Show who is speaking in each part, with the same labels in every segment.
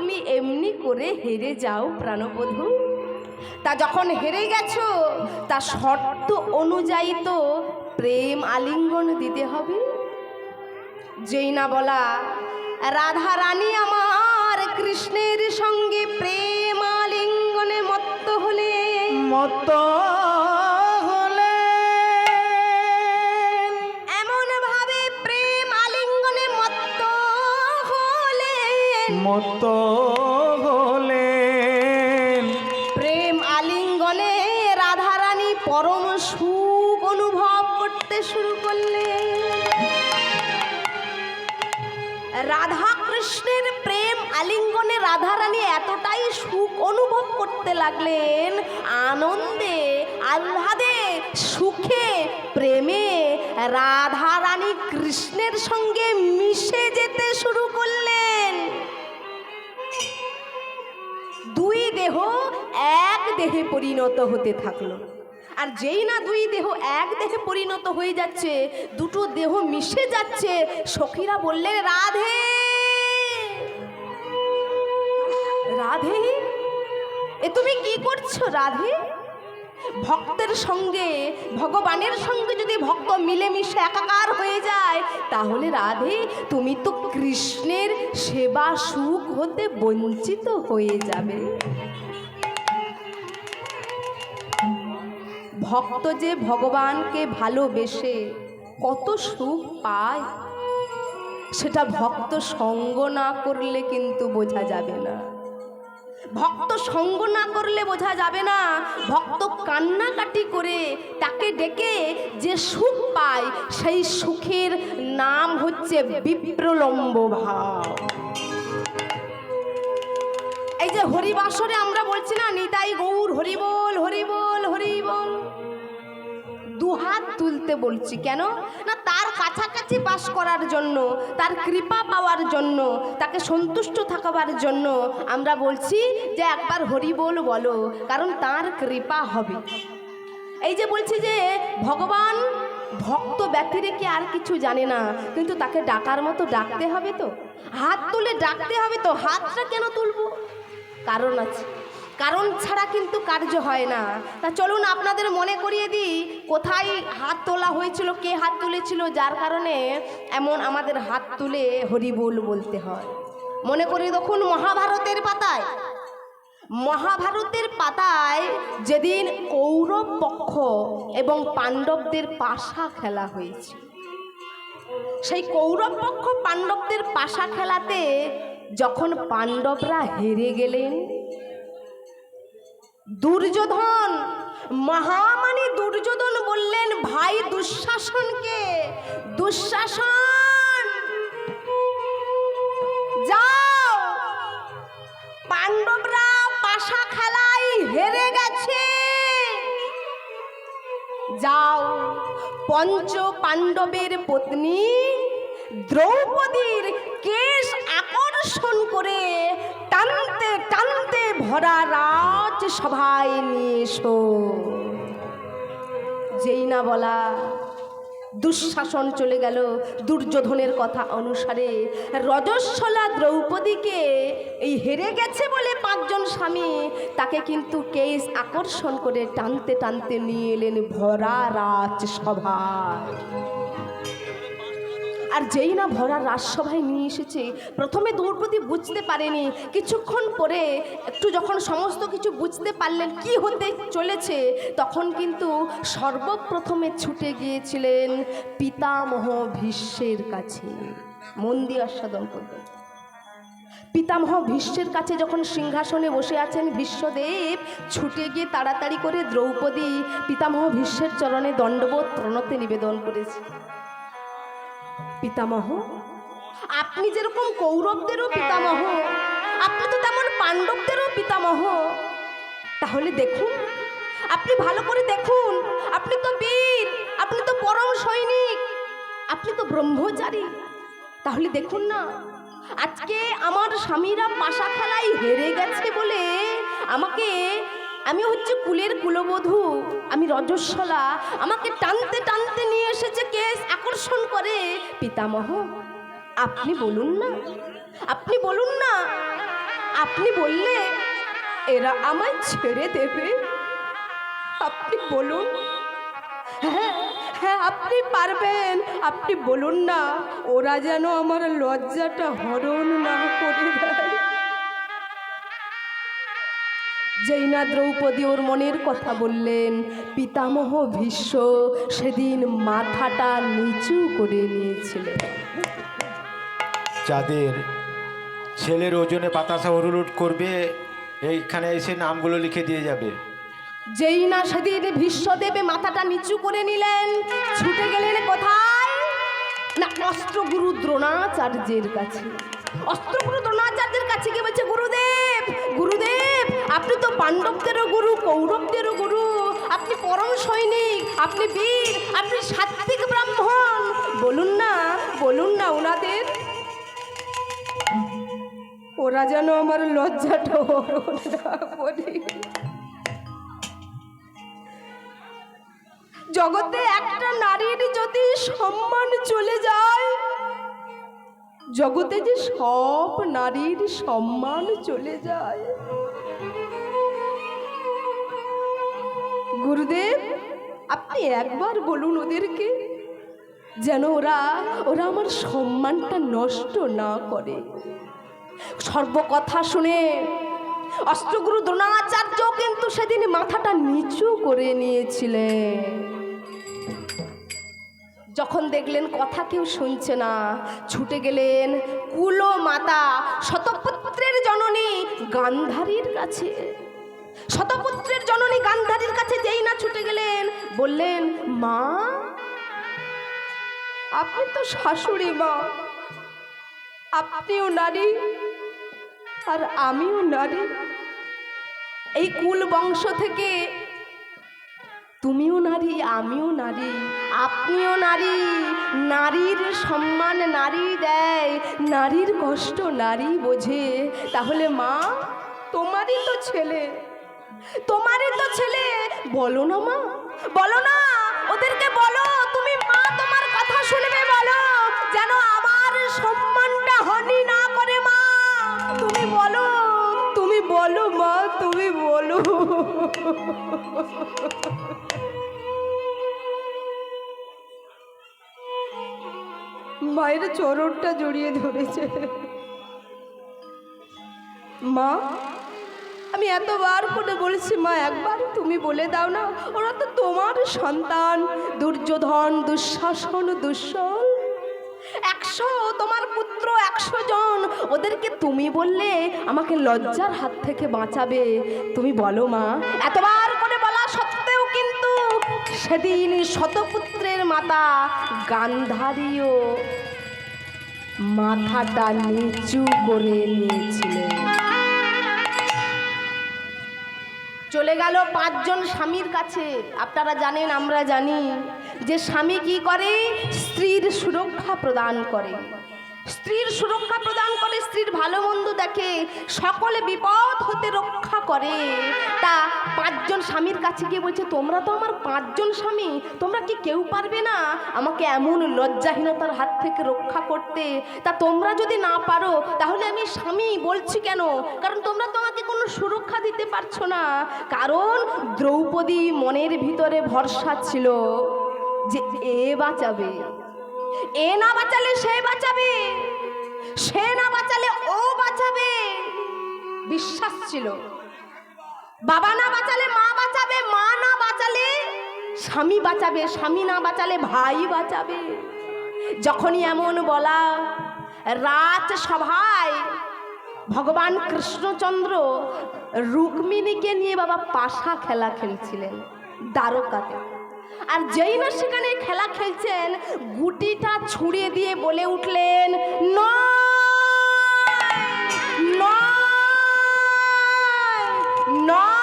Speaker 1: তুমি এমনি করে হেরে যাও প্রাণবধূ? তা যখন হেরে গেছো, তা শর্ত অনুযায়ী তো প্রেম আলিঙ্গন দিতে হবে। যেই না বলা রাধা রানী আমার কৃষ্ণের সঙ্গে প্রেম আলিঙ্গনে মত্ত হলে এমন ভাবে প্রেম আলিঙ্গনে মত্ত হলে প্রেম আলিঙ্গনে রাধা রানী পরম সুখ অনুভব করতে শুরু করলে। রাধা কৃষ্ণের প্রেম আলিঙ্গনে রাধা রানী এতটাই সুখ অনুভব করতে লাগলেন, আনন্দে আহ্লাদে সুখে প্রেমে রাধা রানী কৃষ্ণের সঙ্গে মিশে যেতে শুরু করলেন। দুই দেহ এক দেহে পরিণত হতে থাকলো। আর যেই না দুই দেহ এক দেহে পরিণত হয়ে যাচ্ছে, দুটো দেহ মিশে যাচ্ছে, সখীরা বললেন রাধে রাধে, এ তুমি কি করছো রাধে? ভক্তের সঙ্গে ভগবানের সঙ্গে যদি ভক্ত মিলেমিশে একাকার হয়ে যায়, তাহলে রাধে তুমি তো কৃষ্ণের সেবা সুখ হতে বঞ্চিত হয়ে যাবে। ভক্ত যে ভগবানকে ভালোবেসে কত সুখ পায়, সেটা ভক্ত সঙ্গ না করলে কিন্তু বোঝা যাবে না। ভক্ত সঙ্গ না করলে বোঝা যাবে না। ভক্ত কান্নাকাটি করে তাকে ডেকে যে সুখ পায়, সেই সুখের নাম হচ্ছে বিপ্রলম্ব ভাব। এই যে হরিবাসরে আমরা বলছি না, নিতাই গৌর হরিবোল হরিবোল হরিবোল, দুহাত তুলতে বলছি কেন না, তার কাছাকাছি বাস করার জন্য, তার কৃপা পাওয়ার জন্য, তাকে সন্তুষ্ট থাকবার জন্য আমরা বলছি যে একবার হরিবোল বলো, কারণ তার কৃপা হবে। এই যে বলছি যে ভগবান ভক্ত ব্যতিরেকে আর কিছু জানে না, কিন্তু তাকে ডাকার মতো ডাকতে হবে তো, হাত তুলে ডাকতে হবে তো। হাতটা কেন তুলবো? কারণ আছে, কারণ ছাড়া কিন্তু কার্য হয় না। তা চলুন আপনাদের মনে করিয়ে দিই কোথায় হাত তোলা হয়েছিল, কে হাত তুলেছিল, যার কারণে এমন আমাদের হাত তুলে হরিবোল বলতে হয়। মনে করি দেখুন মহাভারতের পাতায়, মহাভারতের পাতায় যেদিন কৌরব পক্ষ এবং পাণ্ডবদের পাশা খেলা হয়েছে, সেই কৌরব পক্ষ পাণ্ডবদের পাশা খেলাতে যখন পাণ্ডবরা হেরে গেলেন, দুর্যোধন মহামানী দুর্যোধন বললেন ভাই দুঃশাসনকে, দুঃশাসন যাও, পাণ্ডবরা পাশা খেলায় হেরে গেছে, যাও পঞ্চ পাণ্ডবের পত্নী দ্রৌপদীর কেশ আকর্ষণ করে টানতে টানতে ভরা রাজ সভায় নিয়ে এসো। যেই না বলা দুঃশাসন চলে গেল। দুর্যোধনের কথা অনুসারে রজস্বলা দ্রৌপদীকে এই হেরে গেছে বলে পাঁচজন স্বামী তাকে কিন্তু কেশ আকর্ষণ করে টানতে টানতে নিয়ে এলেন ভরা রাজসভায়। আর যেই না ভরা রাজসভায় নিয়ে এসেছে, প্রথমে দ্রৌপদী বুঝতে পারেনি, কিছুক্ষণ পরে একটু যখন সমস্ত কিছু বুঝতে পারলেন কি হতে চলেছে, তখন কিন্তু সর্বপ্রথমে ছুটে গিয়েছিলেন পিতামহ ভীষ্মের কাছে। মন দিয়ে আস্বাদন করবেন। পিতামহ ভীষ্মের কাছে যখন সিংহাসনে বসে আছেন ভীষ্মদেব, ছুটে গিয়ে তাড়াতাড়ি করে দ্রৌপদী পিতামহ ভীষ্মের চরণে দণ্ডবোধ প্রণতি নিবেদন করেছে। পিতামহ, আপনি যেরকম কৌরবদেরও পিতামহ, আপনি তো তেমন পাণ্ডবদেরও পিতামহ। তাহলে দেখুন, আপনি ভালো করে দেখুন, আপনি তো বীর, আপনি তো পরম সৈনিক, আপনি তো ব্রহ্মচারী। তাহলে দেখুন না, আজকে আমার স্বামীরা পাশা খেলায় হেরে গেছে বলে আমাকে, আমি হচ্ছে কুলের কুলবধূ, আমি রজস্বলা, আমাকে টানতে টানতে নিয়ে এসেছে কেশ আকর্ষণ করে। পিতামহ, আপনি বলুন না, আপনি বলুন না, আপনি বললে এরা আমায় ছেড়ে দেবে? আপনি বলুন। হ্যাঁ হ্যাঁ, আপনি পারবেন। আপনি বলুন না, ওরা যেন আমার লজ্জাটা হরণ না করে দেয়। যেই না দ্রৌপদী ওর মনের কথা বললেন, পিতামহ ভীষ্ম সেদিন মাথাটা নিচু করে নিয়েছিলেন।
Speaker 2: যাদের ছেলের ওজনে বাতাসা উড়ুলুট করবে, এইখানে এসে নামগুলো লিখে দিয়ে যাবে।
Speaker 1: যেই না সেদিন ভীষ্মদেবে মাথাটা নিচু করে নিলেন, ছুটে গেলেন কোথায়? না, অস্ত্রগুরু দ্রোণাচার্যের কাছে। অস্ত্রগুরু দ্রোণাচার্যের কাছে গিয়ে বলছে, গুরুদেব গুরুদেব, আপনি তো পাণ্ডবদেরও গুরু, কৌরবদেরও গুরু, আপনি পরম সৈনিক, আপনি বীর, আপনি সাত্বিক ব্রাহ্মণ, বলুন না বলুন না ওনাদের, ওরা যেন আমার লজ্জাটা হরণ না করে। জগতে একটা নারীর যদি সম্মান চলে যায়, জগতে যে সব নারীর সম্মান চলে যায়। গুরুদেব, আপনি একবার বলুন ওদেরকে, যেন ওরা আমার সম্মানটা নষ্ট না করে। সর্বকথা শুনে অস্ত্রগুরু দ্রোণাচার্য কিন্তু সেদিন মাথাটা নিচু করে নিয়েছিলেন। যখন দেখলেন কথা কেউ শুনছে না, ছুটে গেলেন কুল মাতা শতপুত্রের জননী গান্ধারীর কাছে। শতপুত্রের জননী গান্ধারীর কাছে যেই না ছুটে গেলেন, বললেন, মা, আপনি তো শাশুড়ি মা, আপনিও নারী আর আমিও নারী। এই কুল বংশ থেকে তুমিও নারী, আমিও নারী, আপনিও নারী। নারীর সম্মান নারী দেয়, নারীর কষ্ট নারী বোঝে। তাহলে মা, তোমারই তো ছেলে, তোমারই তো ছেলে, বলো না মা, বলো না, ওদেরকে বলো, তুমি মা, তোমার কথা শুনবে, বলো যেন আমার সম্মানটা হানি না করে। মা, তুমি বলো, তুমি বলো মা, তুমি বলো। মায়ের চরণটা জড়িয়ে ধরেছে। মা, আমি এতবার করে বলছি, মা একবার তুমি বলে দাও না, ওরা তো তোমার সন্তান, দুর্যোধন, দুঃশাসন, দুঃশল, 100 তোমার পুত্র, 100 জন, ওদেরকে তুমি বললে আমাকে লজ্জার হাত থেকে বাঁচাবে। তুমি বলো মা। এতবার করে বলা সত্ত্বেও কিন্তু সেদিন শতপুত্রের মাতা গান্ধারীও মাথাটা নিচু করে নিয়েছিলেন। চলে গেল 5 জন স্বামীর কাছে। আপনারা জানেন, আমরা জানি যে স্বামী কি করে? স্ত্রীর সুরক্ষা প্রদান করে, স্ত্রীর সুরক্ষা প্রদান করে, স্ত্রীর ভালো মন্দ দেখে, সকলে বিপদ হতে রক্ষা করে। তা 5 জন স্বামীর কাছে গিয়ে বলছে, তোমরা তো আমার 5 জন স্বামী, তোমরা কি কেউ পারবে না আমাকে এমন লজ্জাহীনতার হাত থেকে রক্ষা করতে? তা তোমরা যদি না পারো, তাহলে আমি স্বামী বলছি কেন? কারণ তোমরা তো আমাকে কোনো সুরক্ষা দিতে পারছো না। কারণ দ্রৌপদী মনের ভিতরে ভরসা ছিল যে এ বাঁচাবে, এ না বাঁচালে সে বাঁচাবে, সে না বাঁচালে ও বাঁচাবে। বিশ্বাস ছিল, বাবা না বাঁচালে মা বাঁচাবে, মা না বাঁচালে স্বামী বাঁচাবে, স্বামী না বাঁচালে ভাই বাঁচাবে। যখনই এমন বলা, রাজসভায় ভগবান কৃষ্ণচন্দ্র রুক্মিণীকে নিয়ে বাবা পাশা খেলা খেলছিলেন দ্বারকাতে। আর যেই না সেখানে খেলা খেলছেন, গুটিটা ছুঁড়ে দিয়ে বলে উঠলেন, নয় নয় নয়।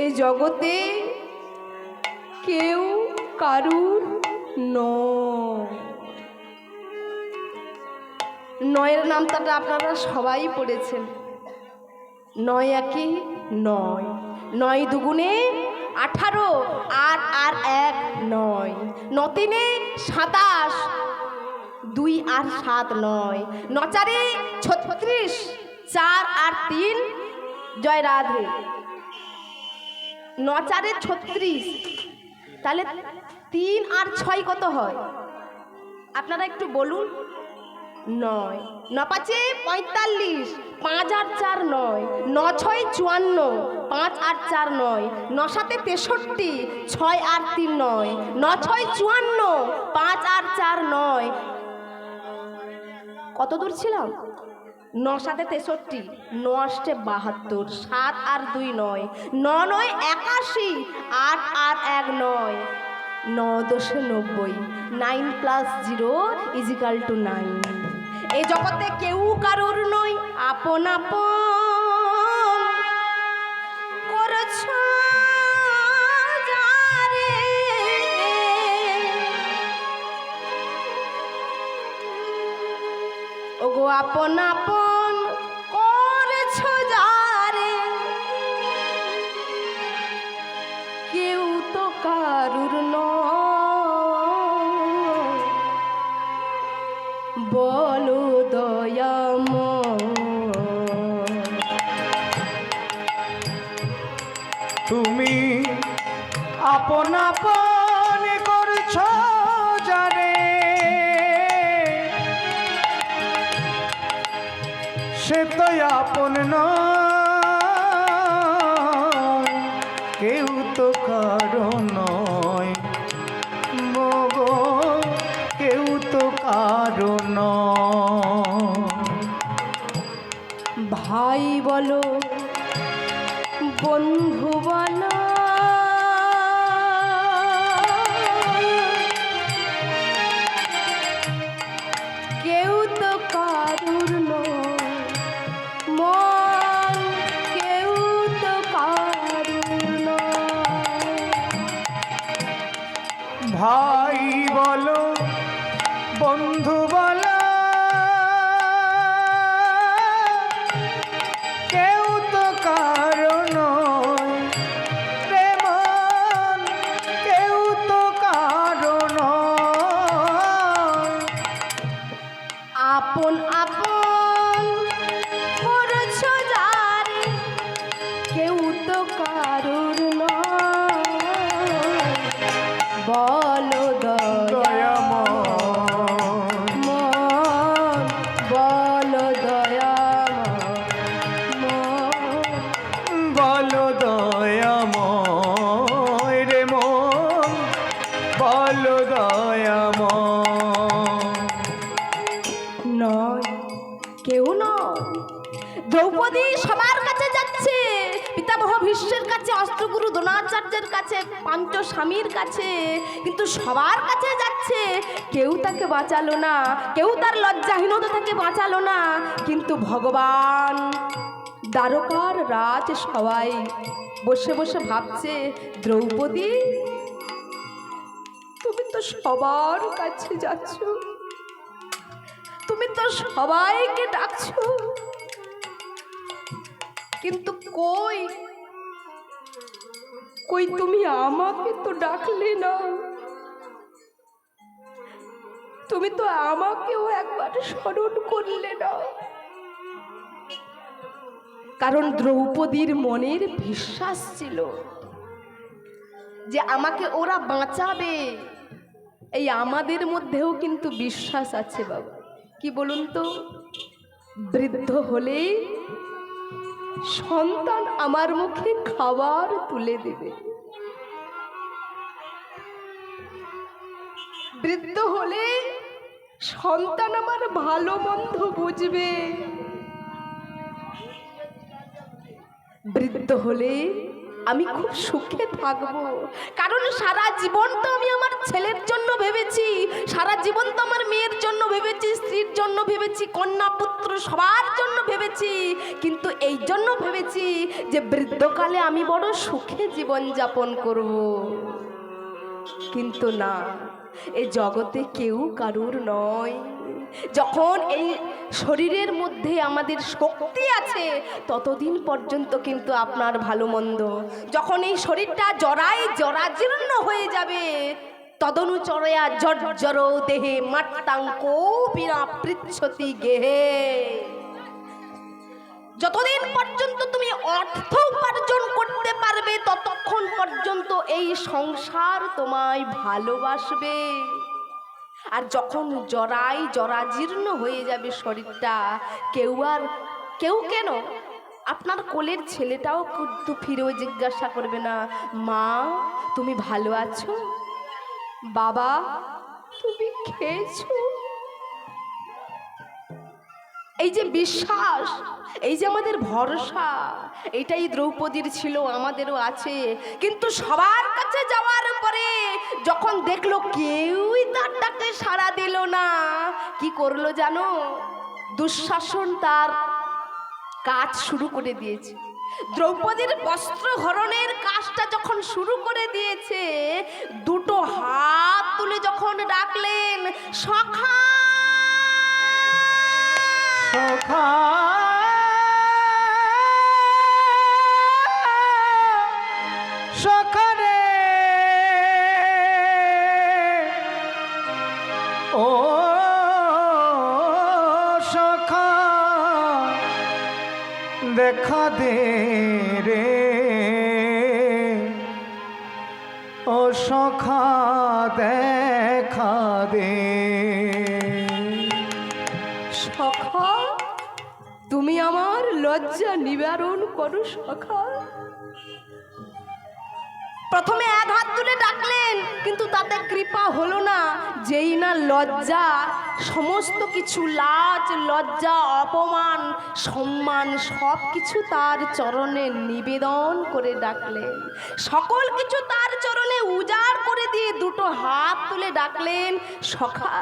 Speaker 1: এই জগতে কেউ কারুর নয়ের নামটা আপনারা সবাই পড়েছেন। 9 একে 9, 9 দুগুণে 18, 8 আর 1 9, 9 তিনে 27, 2 আর 7 9, 9 চারে 36, 4 আর 3 জয় রাধে, 9 চারে 36, তাহলে 3 আর 6 কত হয় আপনারা একটু বলুন? 9, 9 পাঁচে 45, 5 আর 4 9, 9 ছয় 54, 5 আর 4 9, 9 সাতে 63, 6 আর 3 9, 9 ছয় 54, 5 আর 4 9। কত দূর ছিলাম? 9 সাতে 63, 9 আষ্টে 72, 7 আর 2 9, 9 9 81, 8 আর 1 9, 9 দশে 90, 9 প্লাস 0 ইজিক্যাল টু 9। এই জগতে কেউ কারোর নয়, আপন আপন করছ যারে, ওগো আপন আপন করছ যারে, কেউ তো কারুর নয়, বলো দয়াময়।
Speaker 3: তুমি আপন আপন করছো জানে, সে তো আপন নয়, কেউ তো কারো নয়, মগো কেউ তো কারো নয়।
Speaker 1: ভাই বলো বন্ধু বলো, কেউ তো কারুর নয়, মন কেউ তো কারুর নয়।
Speaker 3: ভাই বলো বন্ধু বলো, কেউ তো কারো নয়, প্রেমন কেউ তো কারো নয়।
Speaker 1: আপন আপন করছ যারে, কেউ তো কারুর নয়, বলো
Speaker 3: দয়াময়,
Speaker 1: মন, বলো দয়াময়,
Speaker 3: বলো দয়াময় রে মন, বলো দয়াময়।
Speaker 1: নয়, কেউ নয়। দ্রৌপদী সবার কাছে যাচ্ছে, পিতামহ ভীষ্মের কাছে, অষ্টগুরু দ্রোণাচার্যের কাছে, পঞ্চস্বামীর কাছে, কিন্তু সবার কাছে যাচ্ছে, কেউ তাকে বাঁচালো না, কেউ তার লজ্জাহীনতা থেকে বাঁচালো না। কিন্তু ভগবান দ্বারকার রাজ সবাই বসে বসে ভাবছে, দ্রৌপদী তুমি তো সবার কাছে যাচ্ছ, তুমি তো সবাইকে ডাকছো, কিন্তু কই কই তুমি আমাকে তো ডাকলে না, তুমি তো আমাকেও একবার স্মরণ করলে না। কারণ দ্রৌপদীর মনের বিশ্বাস ছিল যে আমাকে ওরা বাঁচাবে। এই আমাদের মধ্যেও কিন্তু বিশ্বাস আছে বাবা, কি বলুন তো? বৃদ্ধ হলে সন্তান আমার মুখে খাবার তুলে দেবে, বৃদ্ধ হলে সন্তান আমার ভালো মন্দ বুঝবে, বৃদ্ধ হলে আমি খুব সুখে থাকবো, কারণ সারা জীবন তো আমি আমার ছেলের জন্য ভেবেছি, সারা জীবন তো আমার মেয়ের জন্য ভেবেছি, স্ত্রীর জন্য ভেবেছি, কন্যা পুত্র সবার জন্য ভেবেছি, কিন্তু এই জন্য ভেবেছি যে বৃদ্ধকালে আমি বড় সুখে জীবন যাপন করব। কিন্তু না, এই জগতে কেউ কারুর নয়। যখন এই শরীরের মধ্যে আমাদের শক্তি আছে ততদিন পর্যন্ত কিন্তু আপনার ভালো মন্দ, যখন এই শরীরটা জরাজীর্ণ হয়ে যাবে তদনুচরয়া জর্জর দেহে মাট্টাঙ্ক বিনা পৃচ্ছতি গেহে। যতদিন পর্যন্ত তুমি অর্থ উপার্জন করতে পারবে ততক্ষণ পর্যন্ত এই সংসার তোমায় ভালোবাসবে, আর যখন জরাজীর্ণ হয়ে যাবে শরীরটা, কেউ কেন আপনার কোলের ছেলেটাও কিন্তু ফিরেও জিজ্ঞাসা করবে না, মা তুমি ভালো আছো, বাবা তুমি খেয়েছো। এই যে বিশ্বাস, এই যে আমাদের ভরসা, এটাই দ্রৌপদীর ছিল, আমাদেরও আছে। কিন্তু সবার কাছে যাওয়ার পরে যখন দেখলো কেউই তার ডাকে সাড়া দিল না, কি করলো জানো? দুঃশাসন তার কাজ শুরু করে দিয়েছে। দ্রৌপদীর বস্ত্র হরণের কাজটা যখন শুরু করে দিয়েছে, দুটো হাত তুলে যখন ডাকলেন, সখা
Speaker 3: সখা সখা রে, ও সখা দেখা দে রে, ও সখা দেখা দে।
Speaker 1: সখা তুমি আমার লজ্জা নিবারণ করো সখা। প্রথমে এক হাত তুলে ডাকলেন, কিন্তু তাতে কৃপা হলো না। যেই না লজ্জা, সমস্ত কিছু লাজ লজ্জা অপমান সম্মান সব কিছু তার চরণে নিবেদন করে ডাকলেন, সকল কিছু তার চরণে উজাড় করে দিয়ে দুটো হাত তুলে ডাকলেন, সখা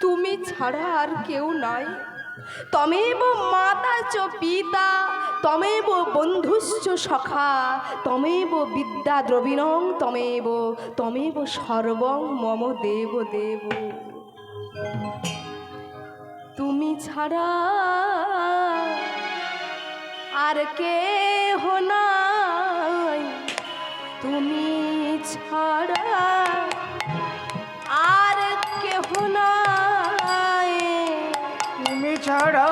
Speaker 1: তুমি ছাড়া আর কেউ নাই, তমেব মাতা চ পিতা, তমেব বন্ধুশ্চ সখা, তমেব বিদ্যা দ্রবিণং, তমেব সর্বং মম দেব দেব। তুমি ছাড়া আর কেহ নাই, তুমি ছাড়া আর কেহ নাই,
Speaker 3: তুমি ছাড়া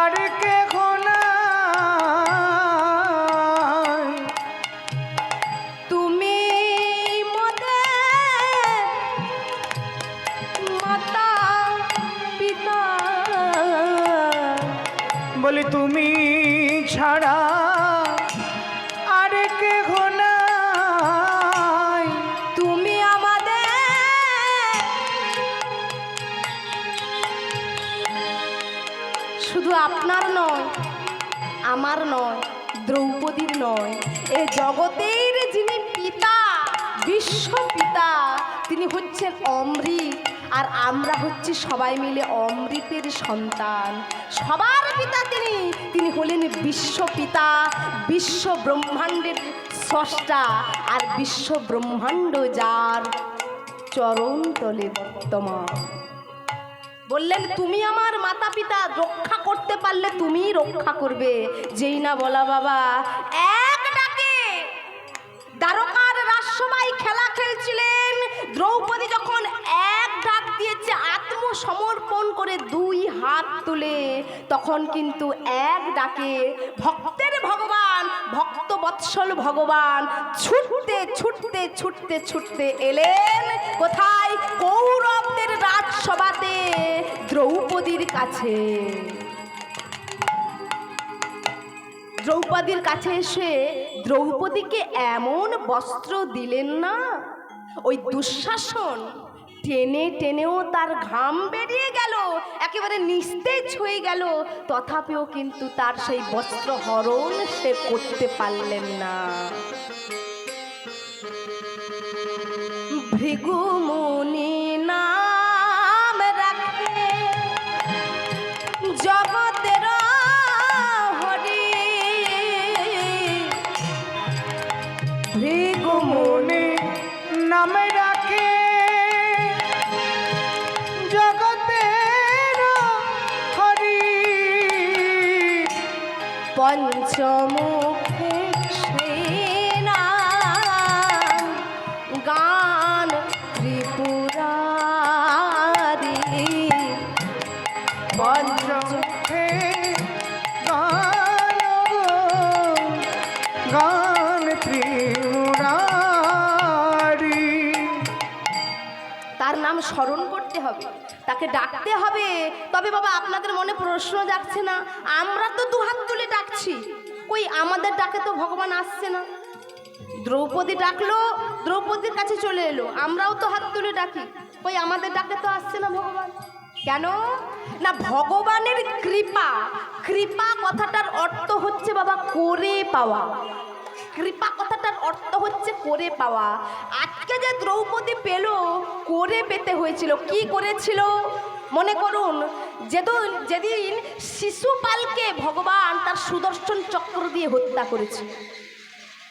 Speaker 3: আর কেহ নাই,
Speaker 1: তুমি মোদের মাতা পিতা।
Speaker 3: বলি তুমি ছাড়া আর কেহ নাই,
Speaker 1: তুমি আমাদের শুধু আপনার নয়, আমার নয়, দ্রৌপদীর নয়, এ জগতের যিনি পিতা, বিশ্ব পিতা, তিনি হচ্ছেন অমৃত, আর আমরা হচ্ছি সবাই মিলে অমৃতের সন্তান। সবার পিতা তিনি হলেন বিশ্ব পিতা, বিশ্ব ব্রহ্মাণ্ডের স্রষ্টা, আর বিশ্ব ব্রহ্মাণ্ড যার চরণ তলে বর্তমান। বললেন তুমি আমার মাতা পিতা, রক্ষা করতে পারলে তুমিই রক্ষা করবে। যেই না বলা বাবা, এক ডাকে দ্বারকার রাজসভায় খেলা খেলছিলেন, দ্রৌপদী যখন এক ডাক দিয়েছে আত্মসমর্পণ করে দুই হাত তুলে, তখন কিন্তু এক ডাকে ভক্তের ভগবান, ভক্ত বৎসল ভগবান ছুটতে ছুটতে ছুটতে ছুটতে এলেন কোথায়? কৌরবদের রাজসভাতে দ্রৌপদীর কাছে। দ্রৌপদীর কাছে এসে দ্রৌপদীকে এমন বস্ত্র দিলেন না, ওই দুঃশাসন টেনে টেনেও তার ঘাম বেরিয়ে গেল, একেবারে নিস্তেজ হয়ে গেল, তথাপিও কিন্তু তার সেই বস্ত্র হরণ সে করতে পারলেন না। ভৃগুমুনি নাম রাখে জগতের হরি,
Speaker 3: ভৃগুমুনি নামে রাখে জগতের হরি,
Speaker 1: পঞ্চমুখে সেই নাম গান ত্রিপুরারি,
Speaker 3: পঞ্চমুখে গান ত্রিপুরারি।
Speaker 1: তার নাম স্মরণ করতে হবে, তাকে ডাকতে হবে। তবে বাবা আপনাদের মনে প্রশ্ন জাগছে না, আমরা তো দুহাত তুলে ডাকছি, কই আমাদের ডাকে তো ভগবান আসছে না। দ্রৌপদী ডাকলো, দ্রৌপদীর কাছে চলে এলো, আমরাও তো হাত তুলে ডাকি, কই আমাদের ডাকে তো আসছে না ভগবান। কেন না, ভগবানের কৃপা। কৃপা কথাটার অর্থ হচ্ছে বাবা করে পাওয়া। কৃপা কথাটার অর্থ হচ্ছে করে পাওয়া। আজকে যে দ্রৌপদী পেল, করে পেতে হয়েছিল। কি করেছিল মনে করুন, যেদিন শিশুপালকে ভগবান তার সুদর্শন চক্র দিয়ে হত্যা করেছিল,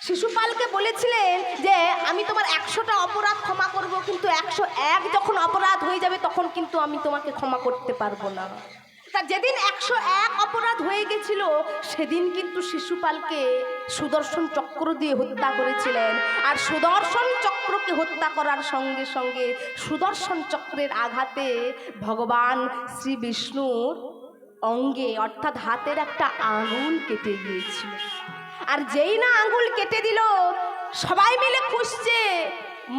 Speaker 1: শিশুপালকে বলেছিলেন যে আমি তোমার 100টা অপরাধ ক্ষমা করব, কিন্তু 101 যখন অপরাধ হয়ে যাবে তখন কিন্তু আমি তোমাকে ক্ষমা করতে পারবো না। তা যেদিন 101 অপরাধ হয়ে গেছিল সেদিন কিন্তু শিশুপালকে সুদর্শন চক্র দিয়ে হত্যা করেছিলেন। আর সুদর্শন চক্রকে হত্যা করার সঙ্গে সঙ্গে সুদর্শন চক্রের আঘাতে ভগবান শ্রী বিষ্ণুর অঙ্গে অর্থাৎ হাতের একটা আঙুল কেটে গিয়েছিল। আর যেই না আঙুল কেটে দিল, সবাই মিলে খুঁজছে।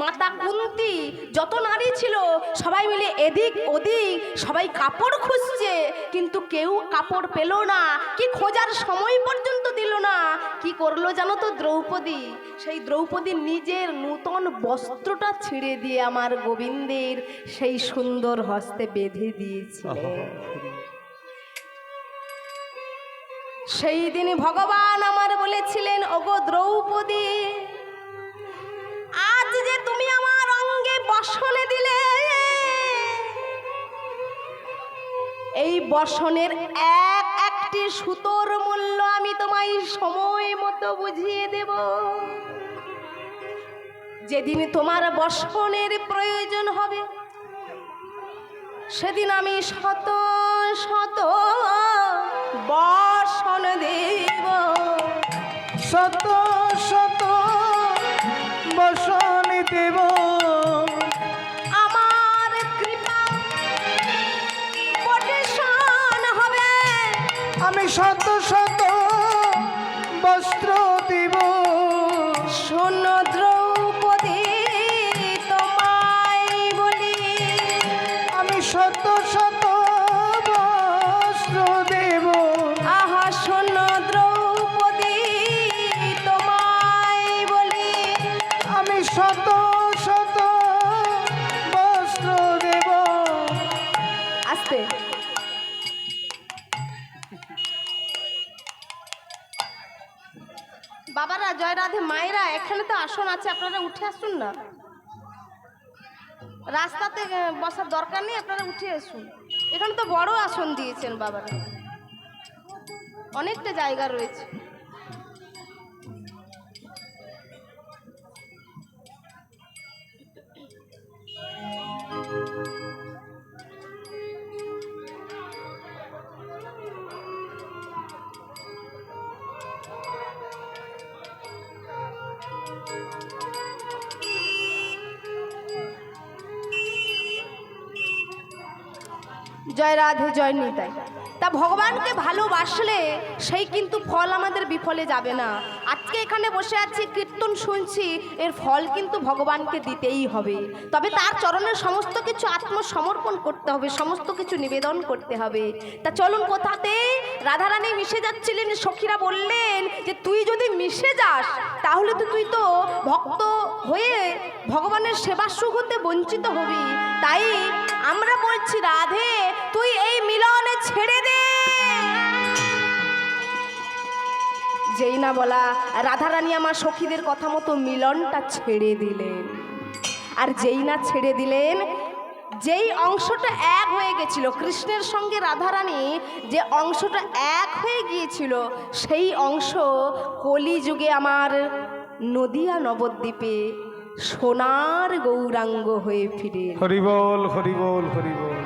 Speaker 1: মাতা কুন্তি, যত নারী ছিল সবাই মিলে এদিক ওদিক সবাই কাপড় খুঁজছে, কিন্তু কেউ কাপড় পেল না, কি খোঁজার সময় পর্যন্ত দিল না। কি করলো জানো তো দ্রৌপদী? সেই দ্রৌপদী নিজের নূতন বস্ত্রটা ছিঁড়ে দিয়ে আমার গোবিন্দের সেই সুন্দর হস্তে বেঁধে দিয়েছিলেন। সেই দিনই ভগবান আমার বলেছিলেন, ওগো দ্রৌপদী, আজ যে তুমি আমার অঙ্গে বসনে দিলে, এই বসনের একটি সুতোর মূল্য আমি তোমায় সময় মতো বুঝিয়ে দেব। যেদিন তোমার বসনের প্রয়োজন হবে সেদিন আমি শত শত বসন দেব।
Speaker 3: শত শত বসন দেব,
Speaker 1: আমার কৃপা পটেশন হবে,
Speaker 3: আমি শত শত বস্ত্র দেব।
Speaker 1: শোন দ্রৌপদী তোমায় বলি,
Speaker 3: আমি শত শত বস্ত্র দেব।
Speaker 1: আহা শোন দ্রৌপদী তোমায় বলি,
Speaker 3: আমি শত শত বস্ত্র দেব।
Speaker 1: আস্তে বাবারা, জয় রাধে মায়েরা, এখানে তো আসন আছে, আপনারা উঠে আসুন না। রাস্তাতে বসার দরকার নেই, আপনারা উঠে আসুন। এখানে তো বড় আসন দিয়েছেন বাবারা, অনেকটা জায়গা রয়েছে। জয় রাধে, জয় নিতাই। তা ভগবানকে ভালোবাসলে সেই কিন্তু ফল আমাদের বিফলে যাবে না। আজকে এখানে বসে আছি, কীর্তন শুনছি, এর ফল কিন্তু ভগবানকে দিতেই হবে। তবে তার চরণের সমস্ত কিছু আত্মসমর্পণ করতে হবে, সমস্ত কিছু নিবেদন করতে হবে। তা চলুন, কোথাতে রাধারানী মিশে যাচ্ছিলেন, সখীরা বললেন যে তুই যদি মিশে যাস তাহলে তো তুই তো ভক্ত হয়ে ভগবানের সেবা সুখ হতে বঞ্চিত হবি। তাই আমরা বলছি রাধে তুই এই মিলনে ছেড়ে দে। যেই না বলা রাধারানী আমার সখীদের কথা মতো মিলনটা ছেড়ে দিলেন। আর যেই না ছেড়ে দিলেন, যেই অংশটা এক হয়ে গেছিল কৃষ্ণের সঙ্গে রাধারানী, যে অংশটা এক হয়ে গিয়েছিল সেই অংশ কলিযুগে আমার নদিয়া নবদ্বীপে সোনার গৌরাঙ্গ হয়ে ফিরে।
Speaker 3: হরি বল, হরি বল, হরি বল।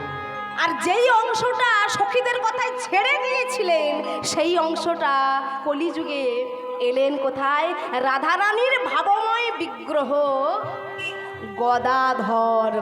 Speaker 1: আর যেই অংশটা সখীদের কথায় ছেড়ে দিয়েছিলেন সেই অংশটা কলিযুগে এলেন কোথায়? রাধারানীর ভাবময় বিগ্রহ গদাধর।